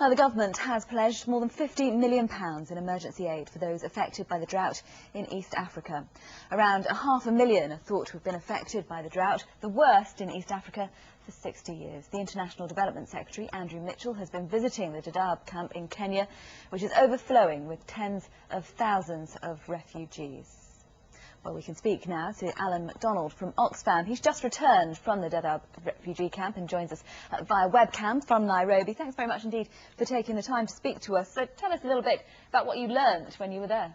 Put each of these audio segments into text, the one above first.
Now, the government has pledged more than £50 million in emergency aid for those affected by the drought in East Africa. Around 500,000 are thought to have been affected by the drought, the worst in East Africa for 60 years. The International Development Secretary, Andrew Mitchell, has been visiting the Dadaab camp in Kenya, which is overflowing with tens of thousands of refugees. Well, we can speak now to Alan MacDonald from Oxfam. He's just returned from the Dadaab refugee camp and joins us via webcam from Nairobi. Thanks very much indeed for taking the time to speak to us. So tell us a little bit about what you learned when you were there.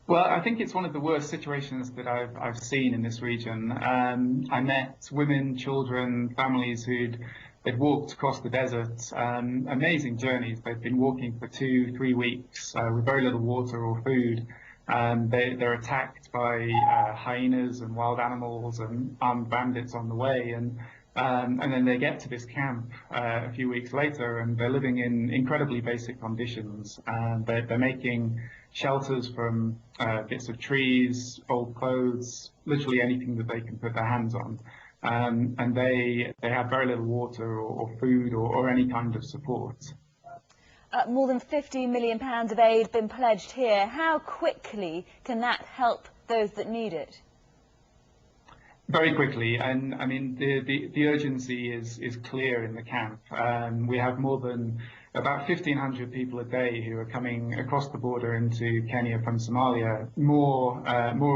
Well, I think it's one of the worst situations that I've seen in this region. I met women, children, families they'd walked across the desert, amazing journeys. They'd been walking for 2-3 weeks with very little water or food. They're attacked by hyenas and wild animals and armed bandits on the way, and then they get to this camp a few weeks later, and they're living in incredibly basic conditions. They're making shelters from bits of trees, old clothes, literally anything that they can put their hands on. And they have very little water or food or any kind of support. More than £50 million of aid been pledged here. How quickly can that help those that need it? Very quickly, and I mean the urgency is clear in the camp. We have more than about 1,500 people a day who are coming across the border into Kenya from Somalia. More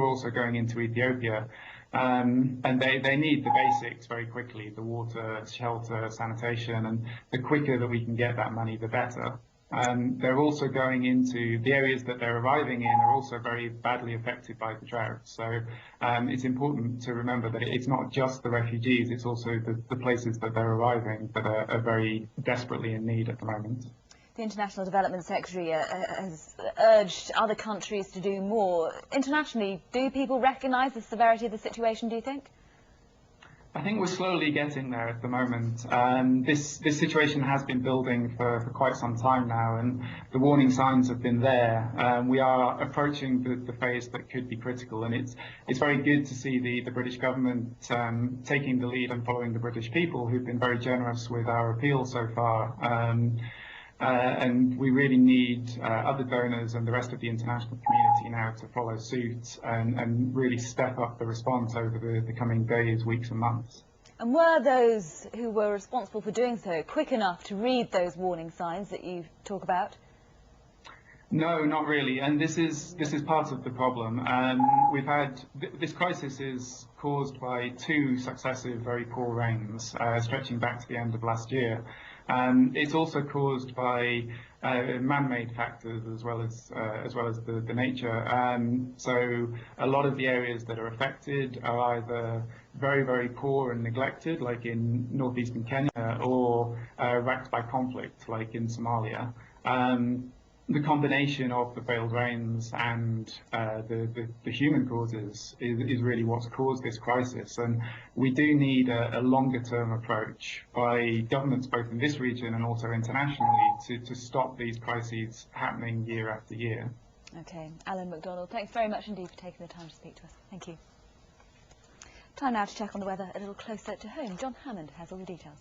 also going into Ethiopia. And they need the basics very quickly: the water, shelter, sanitation, and the quicker that we can get that money, the better. They're also going into the areas that they're arriving in are also very badly affected by the drought. So it's important to remember that it's not just the refugees, it's also the places that they're arriving that are very desperately in need at the moment. The International Development Secretary has urged other countries to do more. Internationally, do people recognise the severity of the situation, do you think? I think we're slowly getting there at the moment. This situation has been building for quite some time now, and the warning signs have been there. We are approaching the phase that could be critical, and it's very good to see the British government taking the lead and following the British people, who've been very generous with our appeal so far. And we really need other donors and the rest of the international community now to follow suit and really step up the response over the coming days, weeks and months. And were those who were responsible for doing so quick enough to read those warning signs that you talk about? No, not really, and this is part of the problem. We've had this crisis is caused by 2 successive very poor rains stretching back to the end of last year. It's also caused by man-made factors as well as the nature. So a lot of the areas that are affected are either very, very poor and neglected, like in northeastern Kenya, or racked by conflict, like in Somalia. The combination of the failed rains and the human causes is really what's caused this crisis, and we do need a longer-term approach by governments both in this region and also internationally to stop these crises happening year after year. Okay, Alan MacDonald, thanks very much indeed for taking the time to speak to us. Thank you. Time now to check on the weather a little closer to home. John Hammond has all the details.